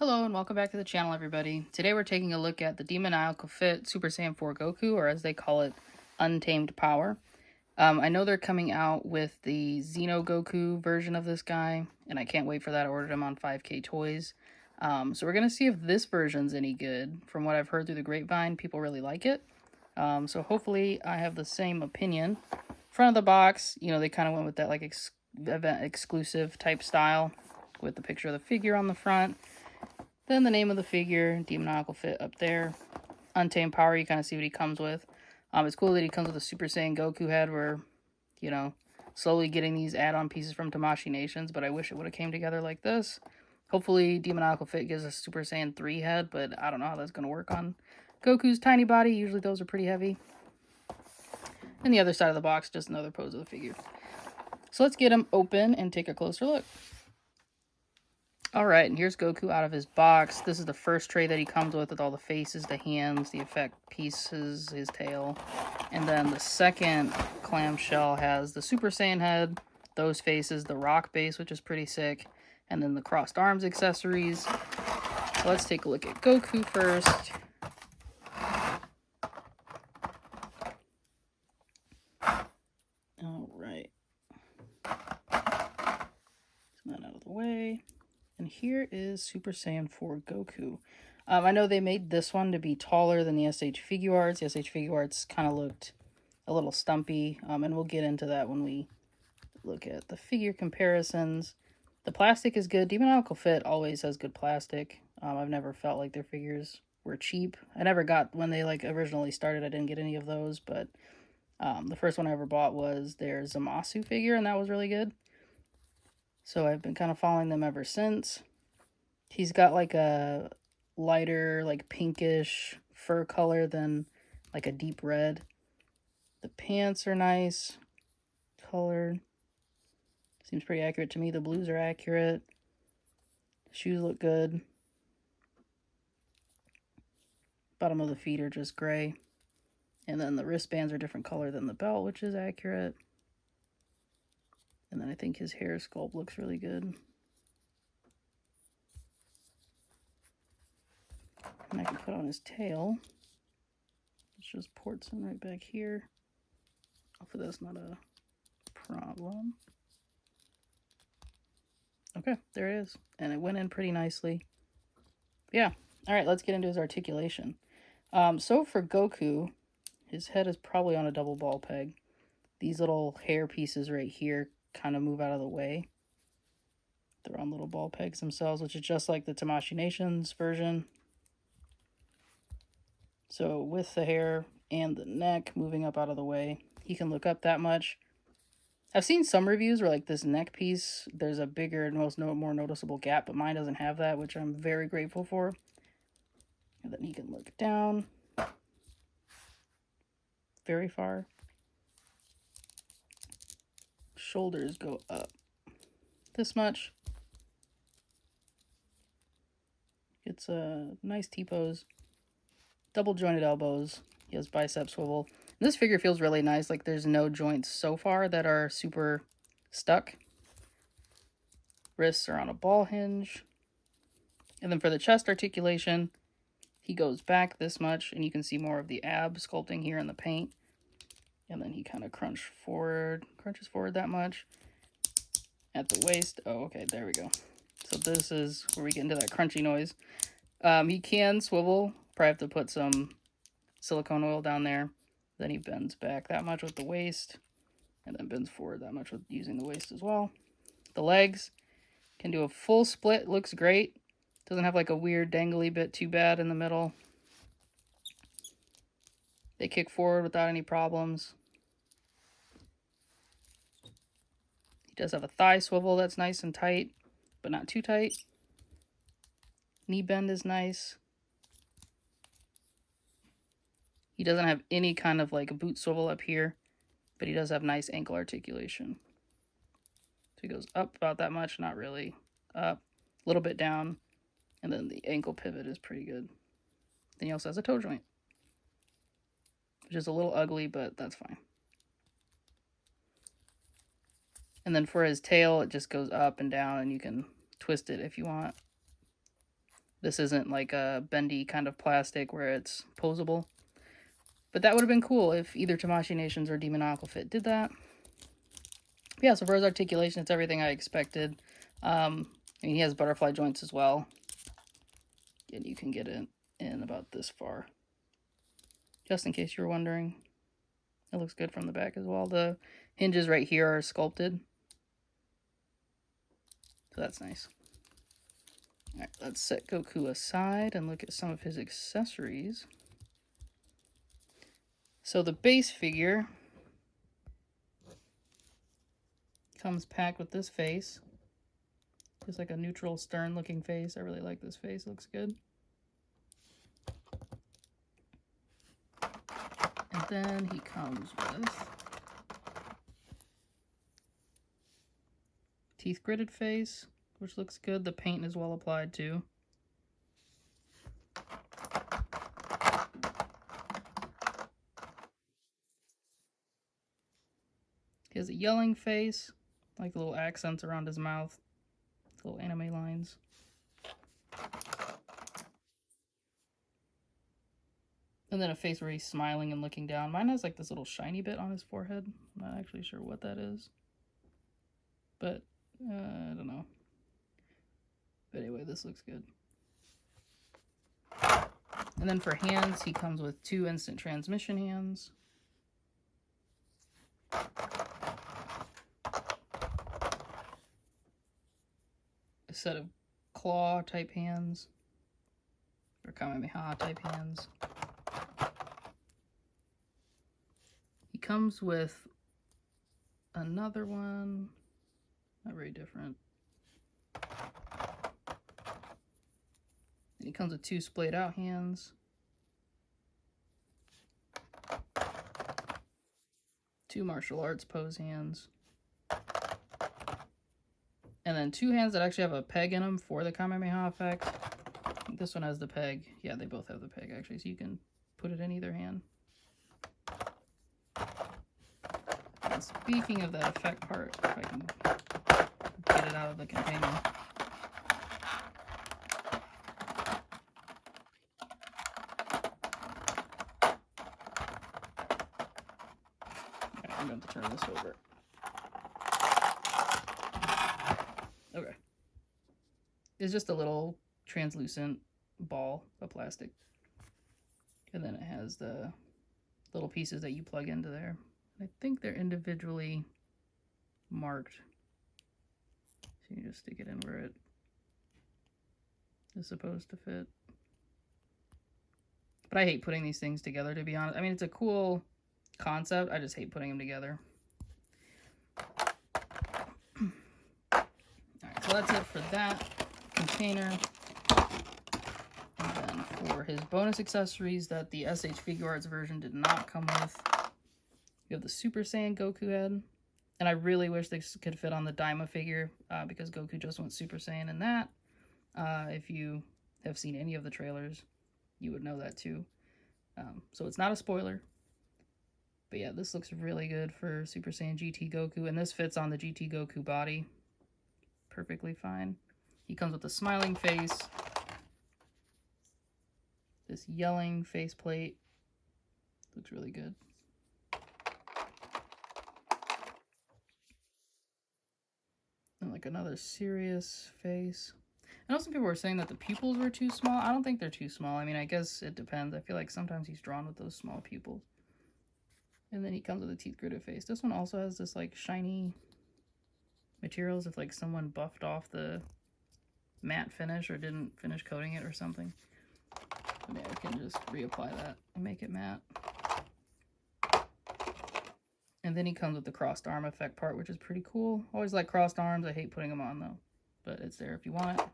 Hello and welcome back to the channel, everybody. Today we're taking a look at the Demonical Fit Super Saiyan 4 Goku, or as they call it, Untamed Power. I know they're coming out with the Xeno Goku version of this guy, and I can't wait for that. I ordered them on 5K Toys. So we're going to see if this version's any good. From what I've heard through the grapevine, people really like it. So hopefully I have the same opinion. Front of the box, you know, they kind of went with that like event exclusive type style with the picture of the figure on the front. Then the name of the figure, Demonical Fit up there. Untamed Power, you kind of see what he comes with. It's cool that he comes with a Super Saiyan Goku head. We're, you know, slowly getting these add-on pieces from Tamashii Nations, but I wish it would have came together like this. Hopefully, Demonical Fit gives us Super Saiyan 3 head, but I don't know how that's going to work on Goku's tiny body. Usually those are pretty heavy. And the other side of the box, just another pose of the figure. So let's get him open and take a closer look. Alright, and here's Goku out of his box. This is the first tray that he comes with all the faces, the hands, the effect pieces, his tail. And then the second clamshell has the Super Saiyan head, those faces, the rock base, which is pretty sick, and then the crossed arms accessories. So let's take a look at Goku first. Alright. Get that out of the way. And here is Super Saiyan 4 Goku. I know they made this one to be taller than the SH Figuarts. The SH Figuarts kind of looked a little stumpy, and we'll get into that when we look at the figure comparisons. The plastic is good. Demonical Fit always has good plastic. I've never felt like their figures were cheap. I never got, when they like originally started, I didn't get any of those, but the first one I ever bought was their Zamasu figure, and that was really good. So I've been kind of following them ever since. He's got like a lighter, like pinkish fur color than like a deep red. The pants are nice colored. Seems pretty accurate to me. The blues are accurate. Shoes look good. Bottom of the feet are just gray. And then the wristbands are different color than the belt, which is accurate. And then I think his hair sculpt looks really good. And I can put on his tail. It's just ports in right back here. Hopefully that's not a problem. Okay, there it is. And it went in pretty nicely. Yeah. All right, let's get into his articulation. So for Goku, his head is probably on a double ball peg. These little hair pieces right here kind of move out of the way. They're on little ball pegs themselves, which is just like the Tamashii Nations version. So with the hair and the neck moving up out of the way, he can look up that much. I've seen some reviews where like this neck piece, there's a bigger, more noticeable gap, but mine doesn't have that, which I'm very grateful for. And then he can look down very far. Shoulders go up this much. It's a nice T-pose. Double jointed elbows. He has bicep swivel. And this figure feels really nice. Like there's no joints so far that are super stuck. Wrists are on a ball hinge. And then for the chest articulation, he goes back this much, and you can see more of the ab sculpting here in the paint. And then he kind of crunches forward that much. At the waist, oh, okay, there we go. So this is where we get into that crunchy noise. He can swivel. Probably have to put some silicone oil down there. Then he bends back that much with the waist, and then bends forward that much with using the waist as well. The legs can do a full split. Looks great. Doesn't have like a weird dangly bit too bad in the middle. They kick forward without any problems. He does have a thigh swivel that's nice and tight, but not too tight. Knee bend is nice. He doesn't have any kind of like a boot swivel up here, but he does have nice ankle articulation. So he goes up about that much, not really. Up, a little bit down, and then the ankle pivot is pretty good. Then he also has a toe joint, which is a little ugly, but that's fine. And then for his tail, it just goes up and down, and you can twist it if you want. This isn't like a bendy kind of plastic where it's posable. But that would have been cool if either Tamashii Nations or Demonical Fit did that. But yeah, so for his articulation, it's everything I expected. I mean, he has butterfly joints as well. And you can get it in about this far. Just in case you were wondering. It looks good from the back as well. The hinges right here are sculpted. So that's nice. Alright, let's set Goku aside and look at some of his accessories. So the base figure comes packed with this face. Just like a neutral, stern looking face. I really like this face, it looks good. And then he comes with teeth gritted face, which looks good. The paint is well applied too. He has a yelling face, like little accents around his mouth, little anime lines. And then a face where he's smiling and looking down. Mine has like this little shiny bit on his forehead. I'm not actually sure what that is. But, I don't know. But anyway, this looks good. And then for hands, he comes with 2 instant transmission hands. A set of claw type hands. Or Kamehameha type hands. He comes with another one. Not very different. And he comes with 2 splayed out hands. 2 martial arts pose hands. And then 2 hands that actually have a peg in them for the Kamehameha effect. I think this one has the peg. Yeah, they both have the peg actually, so you can put it in either hand. And speaking of that effect part, if I can get it out of the container. I'm going to turn this over. Okay. It's just a little translucent ball of plastic. And then it has the little pieces that you plug into there. I think they're individually marked. So you just stick it in where it is supposed to fit. But I hate putting these things together, to be honest. I mean, it's a cool concept. I just hate putting them together. Alright, so that's it for that container. And then for his bonus accessories that the SH Figuarts version did not come with, you have the Super Saiyan Goku head. And I really wish this could fit on the Daima figure because Goku just went Super Saiyan in that. If you have seen any of the trailers, you would know that too. So it's not a spoiler. But yeah, this looks really good for Super Saiyan GT Goku. And this fits on the GT Goku body perfectly fine. He comes with a smiling face. This yelling faceplate. Looks really good. And like another serious face. I know some people were saying that the pupils were too small. I don't think they're too small. I mean, I guess it depends. I feel like sometimes he's drawn with those small pupils. And then he comes with a teeth gritted face. This one also has this like shiny materials if like someone buffed off the matte finish or didn't finish coating it or something. I mean, I can just reapply that and make it matte. And then he comes with the crossed arm effect part, which is pretty cool. Always like crossed arms. I hate putting them on though, but it's there if you want it.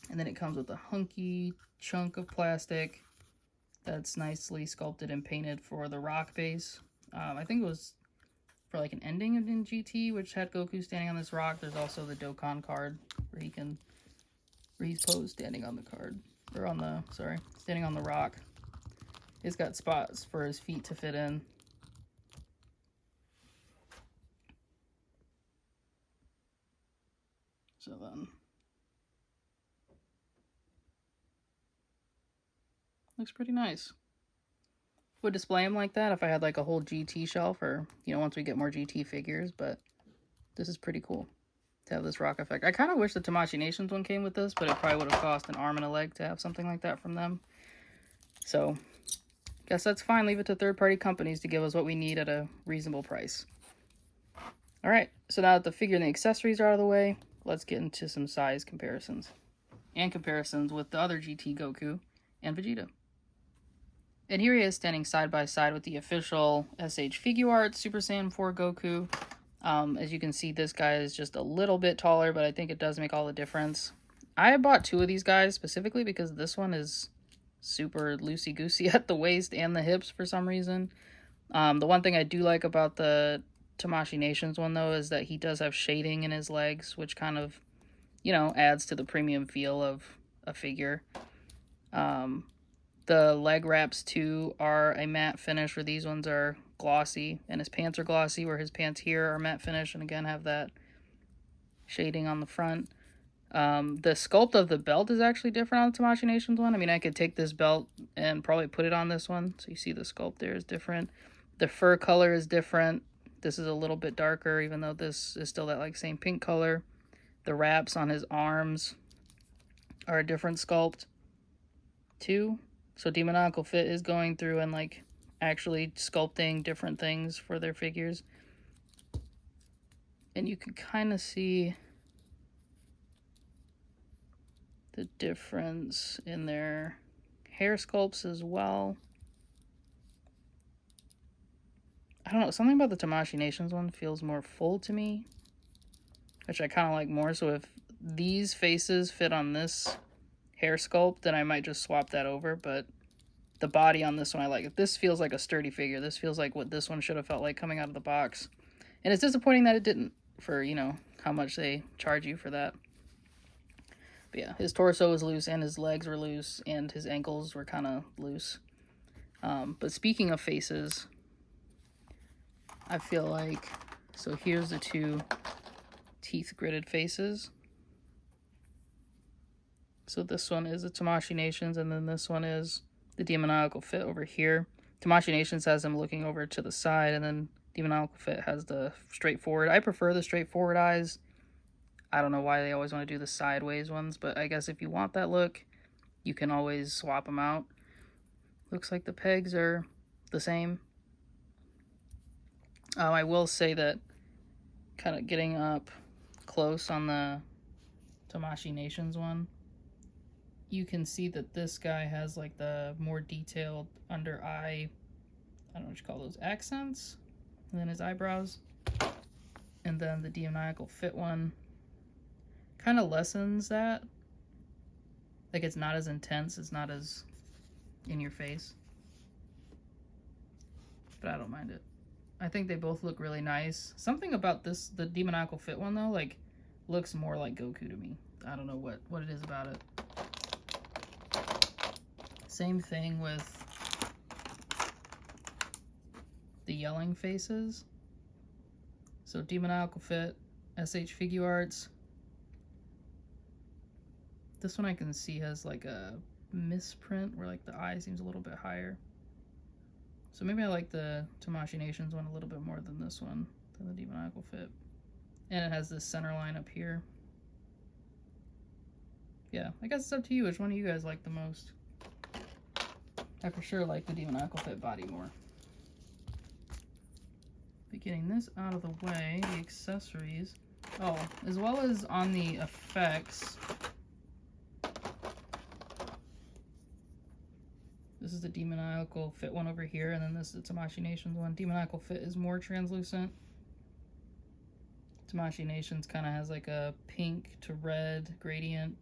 And then it comes with a hunky chunk of plastic that's nicely sculpted and painted for the rock base. I think it was for like an ending in GT, which had Goku standing on this rock. There's also the Dokkan card where he's posed standing on the card, or on the, sorry, standing on the rock. He's got spots for his feet to fit in. So then Looks pretty nice. Would display them like that if I had like a whole GT shelf, or, you know, once we get more GT figures, but this is pretty cool to have this rock effect. I kind of wish the Tamashii Nations one came with this, but it probably would have cost an arm and a leg to have something like that from them. So, guess that's fine. Leave it to third-party companies to give us what we need at a reasonable price. Alright, so now that the figure and the accessories are out of the way, let's get into some size comparisons. And comparisons with the other GT Goku and Vegeta. And here he is standing side by side with the official SH Figuarts Super Saiyan 4 Goku. As you can see, this guy is just a little bit taller, but I think it does make all the difference. I bought two of these guys specifically because this one is super loosey-goosey at the waist and the hips for some reason. The one thing I do like about the Tamashii Nations one, though, is that he does have shading in his legs, which kind of, you know, adds to the premium feel of a figure. The leg wraps, too, are a matte finish, where these ones are glossy, and his pants are glossy, where his pants here are matte finish, and again have that shading on the front. The sculpt of the belt is actually different on the Tamashii Nations one. I mean, I could take this belt and probably put it on this one, so you see the sculpt there is different. The fur color is different. This is a little bit darker, even though this is still that like same pink color. The wraps on his arms are a different sculpt too. So Demonical Fit is going through and like actually sculpting different things for their figures. And you can kind of see the difference in their hair sculpts as well. I don't know, something about the Tamashii Nations one feels more full to me, which I kind of like more. So if these faces fit on this hair sculpt, then I might just swap that over, but the body on this one I like. This feels like a sturdy figure. This feels like what this one should have felt like coming out of the box. And it's disappointing that it didn't, for, you know, how much they charge you for that. But yeah, his torso was loose, and his legs were loose, and his ankles were kind of loose. But speaking of faces, I feel like, so here's the two teeth gritted faces. So this one is the Tamashii Nations, and then this one is the Demonical Fit over here. Tamashii Nations has him looking over to the side, and then Demonical Fit has the straightforward. I prefer the straightforward eyes. I don't know why they always want to do the sideways ones, but I guess if you want that look, you can always swap them out. Looks like the pegs are the same. I will say that kind of getting up close on the Tamashii Nations one, you can see that this guy has like the more detailed under eye, I don't know what you call those, accents, and then his eyebrows. And then the Demonical Fit one kind of lessens that. Like, it's not as intense, it's not as in your face. But I don't mind it. I think they both look really nice. Something about this, the Demonical Fit one though, like, looks more like Goku to me. I don't know what it is about it. Same thing with the yelling faces. So Demonical Fit, SH Figuarts. This one I can see has like a misprint where like the eye seems a little bit higher. So maybe I like the Tamashii Nations one a little bit more than this one, than the Demonical Fit. And it has this center line up here. Yeah, I guess it's up to you. Which one do you guys like the most? I for sure like the Demonical Fit body more. But getting this out of the way, the accessories. Oh, as well as on the effects. This is the Demonical Fit one over here, and then this is the Tamashii Nations one. Demonical Fit is more translucent. Tamashii Nations kind of has like a pink to red gradient.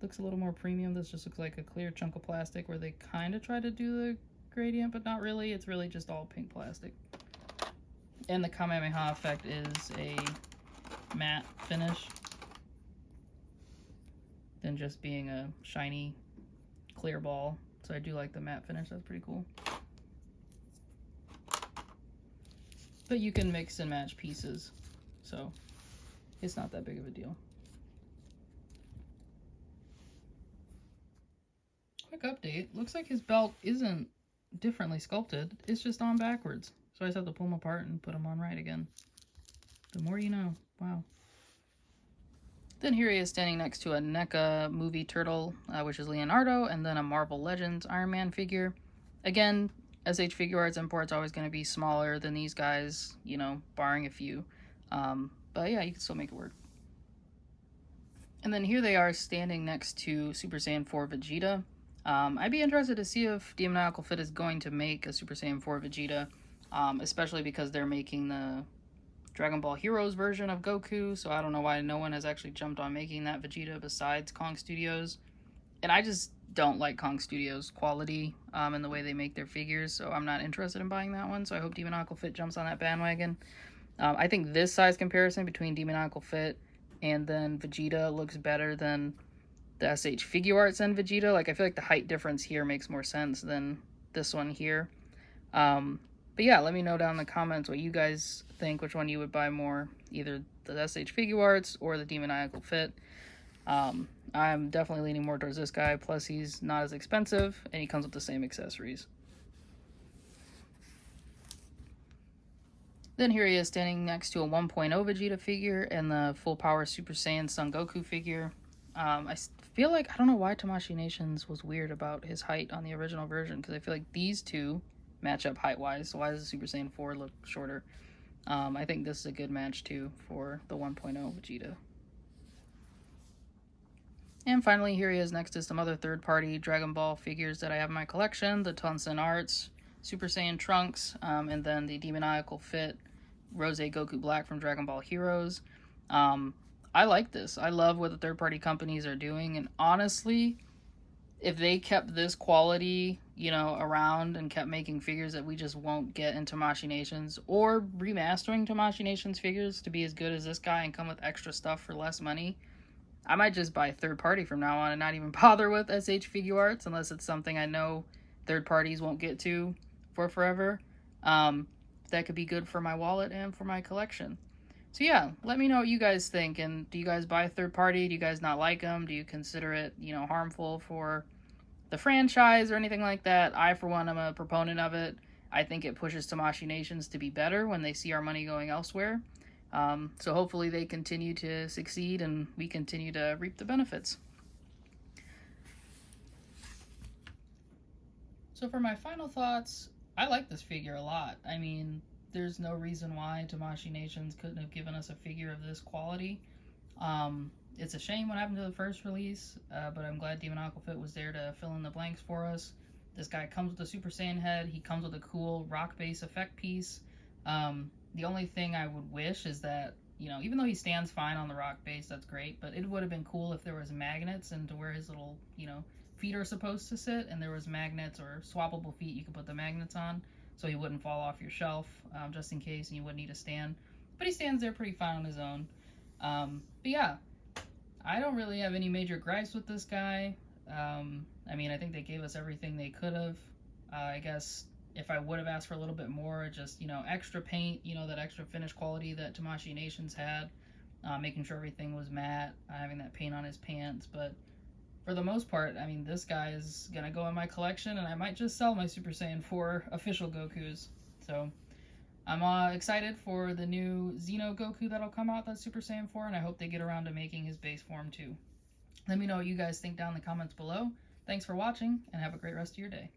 Looks a little more premium. This just looks like a clear chunk of plastic where they kind of try to do the gradient, but not really. It's really just all pink plastic. And the Kamehameha effect is a matte finish than just being a shiny clear ball. So I do like the matte finish. That's pretty cool. But you can mix and match pieces, so it's not that big of a deal. Quick update. Looks like his belt isn't differently sculpted. It's just on backwards. So I just have to pull them apart and put them on right again. The more you know. Wow. Then here he is standing next to a NECA movie turtle, which is Leonardo, and then a Marvel Legends Iron Man figure. Again, SH Figuarts imports always going to be smaller than these guys, you know, barring a few. But yeah, you can still make it work. And then here they are standing next to Super Saiyan 4 Vegeta. I'd be interested to see if Demonical Fit is going to make a Super Saiyan 4 Vegeta, especially because they're making the Dragon Ball Heroes version of Goku, so I don't know why no one has actually jumped on making that Vegeta besides Kong Studios. And I just don't like Kong Studios' quality and the way they make their figures, so I'm not interested in buying that one, so I hope Demonical Fit jumps on that bandwagon. I think this size comparison between Demonical Fit and then Vegeta looks better than the SH Figuarts and Vegeta. Like, I feel like the height difference here makes more sense than this one here. But yeah, let me know down in the comments what you guys think, which one you would buy more, either the SH Figuarts or the Demonical Fit. I'm definitely leaning more towards this guy, plus he's not as expensive, and he comes with the same accessories. Then here he is standing next to a 1.0 Vegeta figure and the Full Power Super Saiyan Son Goku figure. I feel like, I don't know why Tamashii Nations was weird about his height on the original version, because I feel like these two match up height-wise, so why does the Super Saiyan 4 look shorter? I think this is a good match, too, for the 1.0 Vegeta. And finally, here he is next to some other third-party Dragon Ball figures that I have in my collection, the Tonsen Arts, Super Saiyan Trunks, and then the Demonical Fit Rose Goku Black from Dragon Ball Heroes. I like this. I love what the third-party companies are doing, and honestly, if they kept this quality, you know, around and kept making figures that we just won't get in Tamashii Nations, or remastering Tamashii Nations figures to be as good as this guy and come with extra stuff for less money, I might just buy third party from now on and not even bother with SH Figuarts unless it's something I know third parties won't get to for forever. That could be good for my wallet and for my collection. So yeah, let me know what you guys think. And do you guys buy third party? Do you guys not like them? Do you consider it, you know, harmful for the franchise or anything like that? I, for one, am a proponent of it. I think it pushes Tamashii Nations to be better when they see our money going elsewhere. So hopefully they continue to succeed and we continue to reap the benefits. So for my final thoughts, I like this figure a lot. I mean, there's no reason why Tamashii Nations couldn't have given us a figure of this quality. It's a shame what happened to the first release, but I'm glad Demonical Fit was there to fill in the blanks for us. This guy comes with a Super Saiyan head. He comes with a cool rock base effect piece. The only thing I would wish is that, you know, even though he stands fine on the rock base, that's great, but it would have been cool if there was magnets into where his little, you know, feet are supposed to sit, and there was magnets or swappable feet you could put the magnets on, so he wouldn't fall off your shelf, just in case, and you wouldn't need a stand. But he stands there pretty fine on his own. But yeah, I don't really have any major gripes with this guy. I mean, I think they gave us everything they could have. I guess if I would have asked for a little bit more, just, you know, extra paint, you know, that extra finish quality that Tamashii Nations had, making sure everything was matte, having that paint on his pants, but for the most part, I mean, this guy is gonna go in my collection, and I might just sell my Super Saiyan 4 official Gokus. So I'm excited for the new Xeno Goku that'll come out, that's Super Saiyan 4, and I hope they get around to making his base form too. Let me know what you guys think down in the comments below. Thanks for watching, and have a great rest of your day.